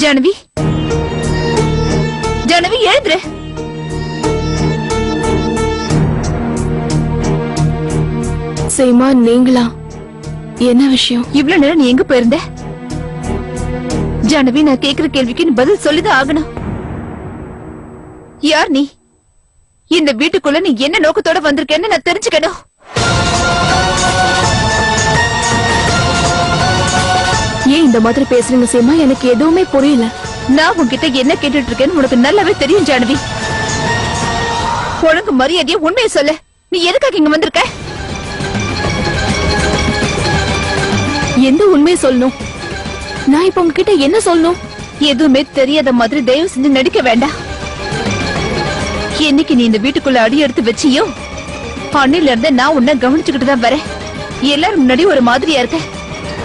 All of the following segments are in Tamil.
ஜானவி, ஜானவி எழுந்துரு. சீமா, நீங்களா? என்ன விஷயம்? இவ்வளவு நேரம் நீ எங்க போயிருந்த? ஜானவி, நான் கேக்குற கேள்விக்கு நீ பதில் சொல்லிதான் ஆகணும். யார் நீ? இந்த வீட்டுக்குள்ள நீ என்ன நோக்கத்தோட வந்திருக்கேன்னு நான் தெரிஞ்சுக்கணும். ஏன் இந்த மாதிரி பேசுறீங்க சீமா? எனக்கு எதுவுமே புரியல. நான் உன்கிட்ட என்ன கேட்டுட்டு இருக்கேன்னு உனக்கு நல்லாவே தெரியும் ஜானவி. ஒழுங்கு மரியாதையா உண்மையை சொல்ல. நீ எதுக்காக இங்க வந்திருக்க? எந்த உண்மையை சொல்லணும்? நான் இப்ப உங்ககிட்ட என்ன சொல்லணும்? எதுவுமே தெரியாத மாதிரி தயவு செஞ்சு நடிக்க வேண்டாம். என்னைக்கு நீ இந்த வீட்டுக்குள்ள அடி எடுத்து வச்சியோ அன்னில இருந்து நான் உன்னை கவனிச்சுக்கிட்டு தான் வரேன். எல்லாரும் முன்னாடி ஒரு மாதிரியா இருக்க,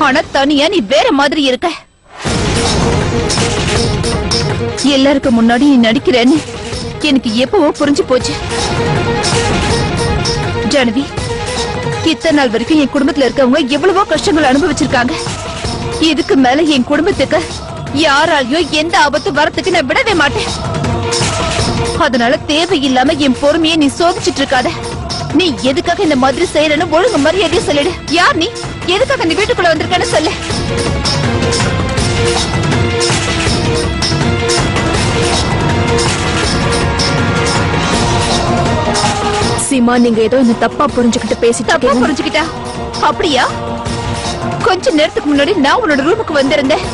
ஆனா தனியா நீ வேற மாதிரி இருக்க. எல்லாருக்கும் முன்னாடி நீ நடிக்கிறேன்னு எனக்கு எப்பவோ புரிஞ்சு போச்சு. ஜானவி, இத்தனை நாள் வரைக்கும் என் குடும்பத்துல இருக்கவங்க எவ்வளவோ கஷ்டங்கள் அனுபவிச்சிருக்காங்க. இதுக்கு மேல என் குடும்பத்துக்கு யாராலையும் எந்த ஆபத்து வரத்துக்கு நான் விடவே மாட்டேன். அதனால தேவையில்லாம என் பொறுமையை நீ சோதிச்சுட்டு இருக்காத. நீ எதுக்காக இந்த மாதிரி செய்யறன்னு ஒழுங்கு மரியாதையா சொல்லிடு. யார் நீ? எதுக்காக இந்த வீட்டுக்குள்ள வந்திருக்கன்னு சொல்லு. சீமா, நீங்க ஏதோ என்ன தப்பா புரிஞ்சுக்கிட்டு பேசிட்டு. தப்பா புரிஞ்சுக்கிட்டா? அப்படியா? கொஞ்ச நேரத்துக்கு முன்னாடி நான் உன்னோட ரூமுக்கு வந்திருந்தேன்.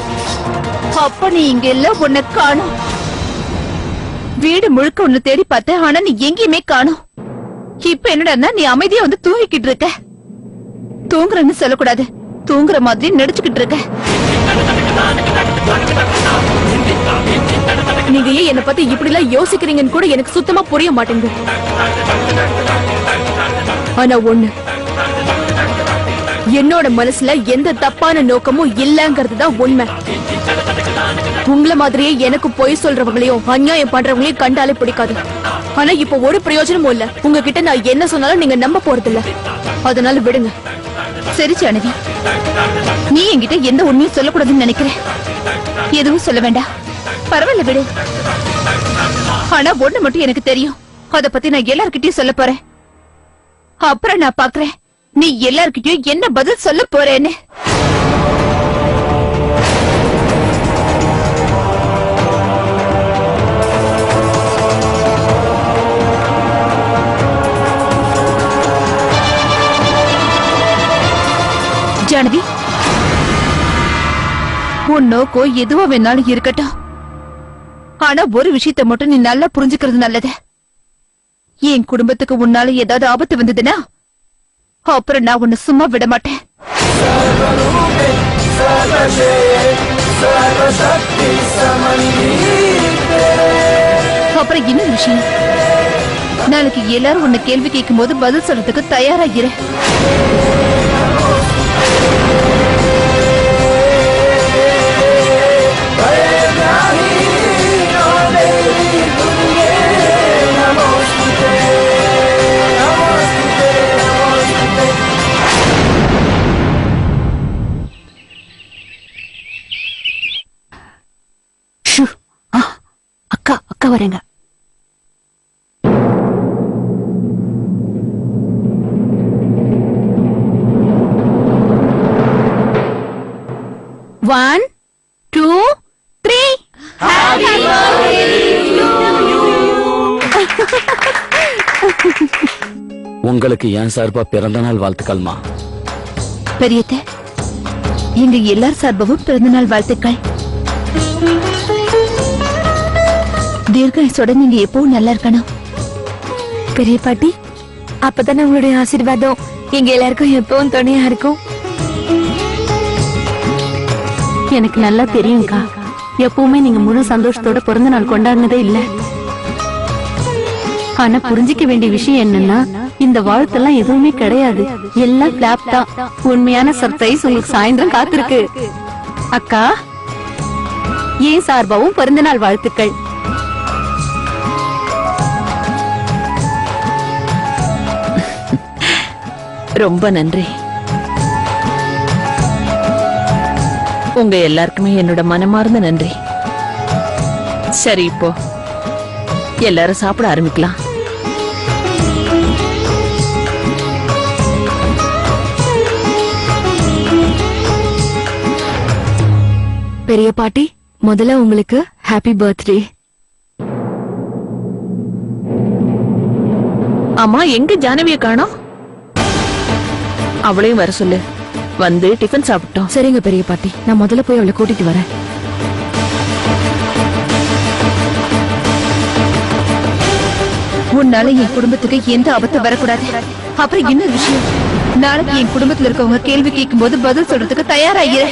அப்ப நீ இங்க எல்லாம் உன்னை காணோம். வீடு முழுக்க உன்னை தேடி பார்த்தேன், ஆனா நீ எங்கேயுமே காணோம். இப்ப என்னடா நீ அமைதியா வந்து தூங்கிக்கிட்டு இருக்க. தூங்குறன்னு சொல்லக்கூடாது, தூங்குற மாதிரி நடிச்சுக்கிட்டு இருக்க. நீங்க ஏன் என்ன பத்தி இப்படி எல்லாம் யோசிக்கிறீங்கன்னு கூட எனக்கு சுத்தமா புரிய மாட்டேங்குது. ஆனா ஒண்ணு, என்னோட மனசுல எந்த தப்பான நோக்கமும் இல்லங்கிறதுதான் உண்மை. உங்கள மாதிரியே எனக்கு பொய் சொல்றவங்களையும் அநியாயம் பண்றவங்களையும் கண்டாலே பிடிக்காது. ஆனா இப்ப ஒரு பிரயோஜனமும் இல்ல. உங்ககிட்ட நான் என்ன சொன்னாலும் நீங்க நம்ப போறது இல்ல. அதனால விடுங்க. சரி ஜானவி, நீ என்கிட்ட எந்த உண்மையும் சொல்லக்கூடாதுன்னு நினைக்கிறேன். எதுவும் சொல்ல வேண்டாம், பரவாயில்ல விடு. ஆனா ஒண்ணு மட்டும் எனக்கு தெரியும், அத பத்தி நான் எல்லார்கிட்டயும் சொல்ல போறேன். அப்புறம் நான் பாக்குறேன் நீ எல்லார்கிட்டயும் என்ன பதில் சொல்ல போறேன்னு. ஜானவி, உன் நோக்கம் எதுவா வேணாலும் இருக்கட்டும். ஆனா ஒரு விஷயத்தை மட்டும் நீ நல்லா புரிஞ்சுக்கிறது நல்லது. என் குடும்பத்துக்கு உன்னால ஏதாவது ஆபத்து வந்ததுன்னா அப்புறம் நான் உன்னை சும்மா விட மாட்டேன். அப்புறம் இன்னொரு விஷயம், நாளைக்கு எல்லாரும் உன்னை கேள்வி கேட்கும் போது பதில் சொல்றதுக்கு தயாராகிற. அக்கா வரேங்க. One, two, three. Happy birthday to you. உங்களுக்கு என் சார்பா பிறந்த நாள் வாழ்த்துக்கள்மா. பெரியத்த, எங்க எல்லார் சார்பாவும் பிறந்த நாள் வாழ்த்துக்கள். தீர்காயுசோட நீங்க எப்பவும் நல்லா இருக்கணும். பெரிய பாட்டி, அப்பதானே உங்களுடைய ஆசீர்வாதம் எங்க எல்லாருக்கும் எப்பவும் துணையா இருக்கும். எனக்கு நல்லா தெரியும்க்கா, எப்பவுமே நீங்க முழு சந்தோஷத்தோட பிறந்த நாள் கொண்டாடினதே இல்ல. ஆனா புரிஞ்சிக்க வேண்டிய விஷயம் என்னன்னா, இந்த வாழ்த்தெல்லாம் எதுவுமே கிடையாது, எல்லாம் பிளாப் தான். உண்மையான சர்ப்ரைஸ் உங்களுக்கு சாயந்தரம் காத்திருக்கு. அக்கா, ஏன் சார்பாவும் பிறந்த நாள் வாழ்த்துக்கள். ரொம்ப நன்றி. உங்க எல்லாருக்குமே என்னோட மனமார்ந்த நன்றி. சரி, இப்போ எல்லாரும் சாப்பிட ஆரம்பிக்கலாம். பெரிய பாட்டி, முதல்ல உங்களுக்கு ஹாப்பி பர்த்டே. ஆமா, எங்க ஜானவிய காணோம்? அவளையும் வர சொல்லு. வந்து டிஃபன் சாப்பிட்டோம். சரிங்க பெரிய பாட்டி, நான் முதல்ல போய் அவளை கூட்டிட்டு வரேன். உன்னால என் குடும்பத்துக்கு எந்த ஆபத்து வரக்கூடாது. அப்புறம் இன்னொரு விஷயம், நாளைக்கு என் குடும்பத்துல இருக்கவங்க கேள்வி கேட்கும் போது பதில் சொல்றதுக்கு தயாராகிற.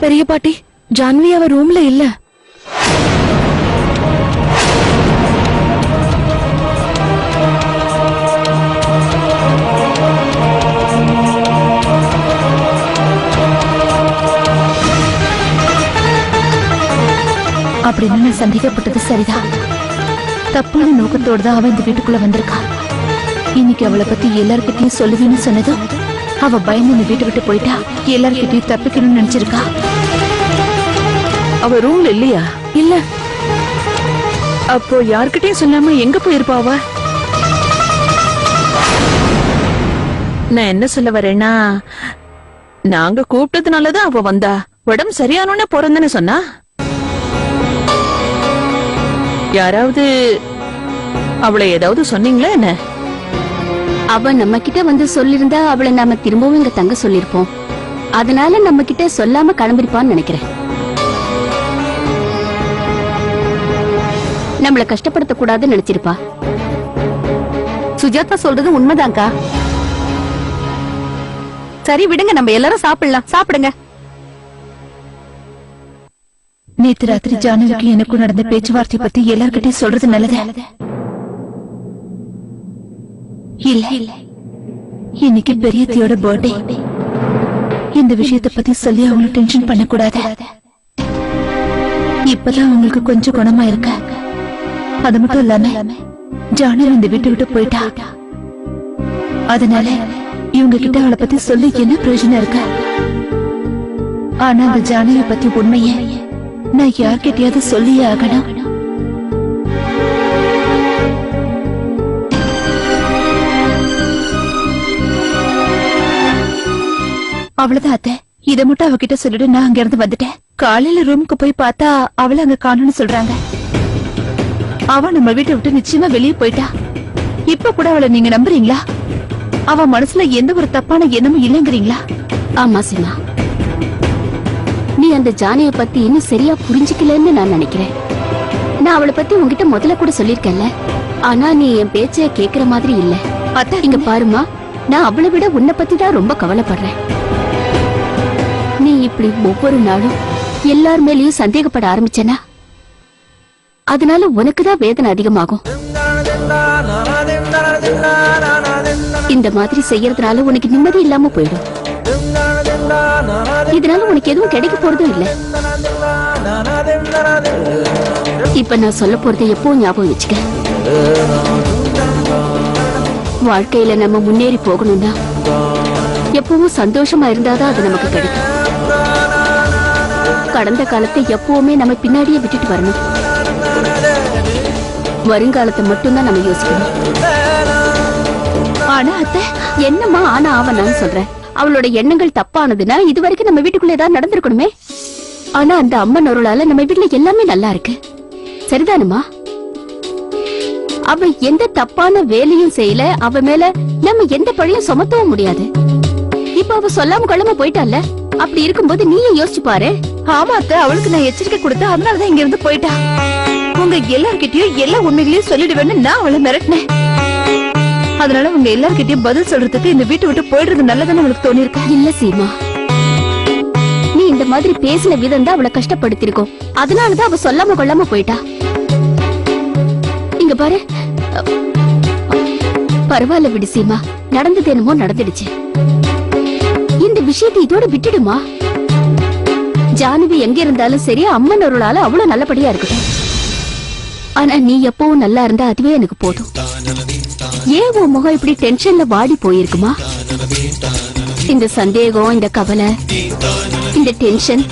பெரிய பாட்டி, ஜான்வி அவ ரூம்ல இல்ல. அப்படின்னு நான் சந்தேகப்பட்டது சரிதான். தப்பான நோக்கத்தோடு தான் அவ இந்த வீட்டுக்குள்ள வந்திருக்கா. இன்னைக்கு அவளை பத்தி எல்லார்கிட்டயும் சொல்லுவேன்னு சொன்னதும் அவ பயந்து இந்த வீட்டை விட்டு போயிட்டா. எல்லார்கிட்டயும் தப்பிக்கணும்னு நினைச்சிருக்கா. அவ ரூம்ல இல்லையா? இல்ல. அப்போ யார்கிட்டயும் சொல்லாம எங்க போயிருப்பா அவ? நான் என்ன சொல்ல வரேன்னா, நாங்க கூப்பிட்டதுனாலதான் அவ வந்தா. உடம்பு சரியானோன்னு போறேன்னு சொன்னா. யாராவது அவளை ஏதாவது சொன்னீங்களா என்ன? அவ நம்ம கிட்ட வந்து சொல்லிருந்தா அவளை நாம திரும்பவும் இங்க தங்க சொல்லிருப்போம். அதனால நம்ம கிட்ட சொல்லாம கிளம்பிருப்பான்னு நினைக்கிறேன். நம்மள கஷ்டப்படுத்த கூடாதுன்னு நினைச்சிருப்பா. சுஜாதா சொல்றது உண்மைதான்க்கா. சரி விடுங்க, நம்ம எல்லாரும் சாப்பிடலாம். சாப்பிடுங்க. நேத்து ராத்திரி ஜானவிக்கு எனக்கும் நடந்த பேச்சுவார்த்தை பத்தி எல்லார்கிட்டயும் சொல்றது நல்லது. இல்ல, இன்னைக்கு பெரியத்தியோட பர்த்டே. இந்த விஷயத்தை பத்தி சொல்லி அவங்களை டென்ஷன் பண்ணக்கூடாது. இப்பதான் அவங்களுக்கு கொஞ்சம் குணமா இருக்க. அது மட்டும் இல்லாம ஜானவி இந்த வீட்டை விட்டு போயிட்டா. அதனால இவங்க கிட்ட அவளை பத்தி சொல்லி என்ன பிரயோஜனம் இருக்கு? ஆனா அந்த ஜானவி பத்தி உண்மைய நான் யார்கிட்டயாவது சொல்லியே ஆகணும். அவ்வளவுதான் அத்தை. இத மட்டும் அவகிட்ட சொல்லிட்டு நான் அங்க இருந்து வந்துட்டேன். காலையில ரூமுக்கு போய் பார்த்தா அவளை அங்க காணும்னு சொல்றாங்க. அவ நம்ம வீட்டை விட்டு நிச்சயமா வெளியே போயிட்டா. இப்ப கூட அவளை நீங்க நம்புறீங்களா? அவ மனசுல எந்த ஒரு தப்பான எண்ணமும் இல்லைங்கிறீங்களா? ஆமா சீமா, நீ அந்த ஜானிய பத்தி இன்னும் சரியா புரிஞ்சுக்கலன்னு நான் நினைக்கிறேன். நான் அவளை பத்தி உன்கிட்ட முதல்ல கூட சொல்லிருக்கேன்ல. ஆனா நீ என் பேச்ச கேக்குற மாதிரி இல்ல. அத்தை, இங்க பாருமா, நான் அவளை விட உன்னை பத்தி தான் ரொம்ப கவலைப்படுறேன். நீ இப்படி ஒவ்வொரு நாளும் எல்லார் மேலயும் சந்தேகப்பட ஆரம்பிச்சனா, அதனால உனக்குதான் வேதனை அதிகமாகும். இந்த மாதிரி செய்யறதுனால உனக்கு நிம்மதி இல்லாம போயிடும். இதனால உனக்கு எதுவும் கிடைக்க போறதும் இல்ல. இப்ப நான் சொல்ல போறதை எப்பவும் ஞாபகம் வச்சுக்க. வாழ்க்கையில நம்ம முன்னேறி போகணும்னா எப்பவும் சந்தோஷமா இருந்தாதான் அது நமக்கு கிடைக்கும். கடந்த காலத்தை எப்பவுமே நம்ம பின்னாடியே விட்டுட்டு வரணும். வருங்காலத்தை மட்டும்தான் நம்ம யோசிக்கணும். ஆனா அத்தை, என்னம்மா ஆனா ஆவனான்னு சொல்றேன். அவளோட எண்ணங்கள் தப்பானதுன்னா இது வரைக்கும் நம்ம வீட்டுக்குள்ள ஏதாவது நடந்திருக்கணுமே. ஆனா அந்த அம்மன் அருளால நம்ம வீட்டுல எல்லாமே நல்லா இருக்கு. சரிதானுமா? அவ எந்த தப்பான வேலையும் செய்யல. அவ மேல நம்ம எந்த பழியும் சுமத்தவும் முடியாது. இப்ப அவ சொல்லாம கொள்ளாம போயிட்டால. அப்படி இருக்கும்போது நீயே யோசிச்சு பாரு. ஆமா அத்தை, அவளுக்கு நான் எச்சரிக்கை கொடுத்தேன். அதனாலதான் இங்க இருந்து போயிட்டா. உங்க எல்லார்கிட்டயும் எல்லா உண்மைகளையும் சொல்லிடுவேன்னு நான் அவளை மிரட்டினேன். அதனால உங்க எல்லார்கிட்டயும் பதில் சொல்றதுக்கு இந்த வீட்டை விட்டு போயிடுறது நல்லதுன்னு அவளுக்கு தோணிருக்கா? இல்ல சீமா, நீ இந்த மாதிரி பேசின விதம் தான் அவளை கஷ்டப்படுத்திருக்கோம். அதனாலதான் அவ சொல்லாம கொள்ளாம போயிட்டா. இங்க பாரு, பரவாயில்ல விடு சீமா. நடந்தது என்னமோ நடந்துடுச்சு. இந்த விஷயத்தை இதோட விட்டுடுமா. ஜானவி எங்க இருந்தாலும் சரி, அம்மன் அருளால அவ்வளவு நல்லபடியா இருக்கட்டும். ஆனா நீ எப்பவும் நல்லா இருந்தா அதுவே எனக்கு போதும். ஏன் உன் முகம் இப்படி டென்ஷன்ல வாடி போயிருக்குமா? இந்த சந்தேகம், இந்த கவலை இந்த டென்ஷன்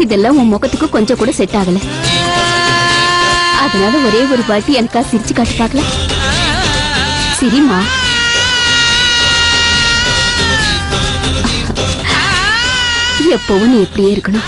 இதெல்லாம் உன் முகத்துக்கு கொஞ்சம் கூட செட் ஆகல. அதனால ஒரே ஒரு வாட்டி எனக்கா சிரிச்சு காட்டி பார்க்கலாம். சிரிமா. எப்பவும் நீ எப்படியே இருக்கணும்.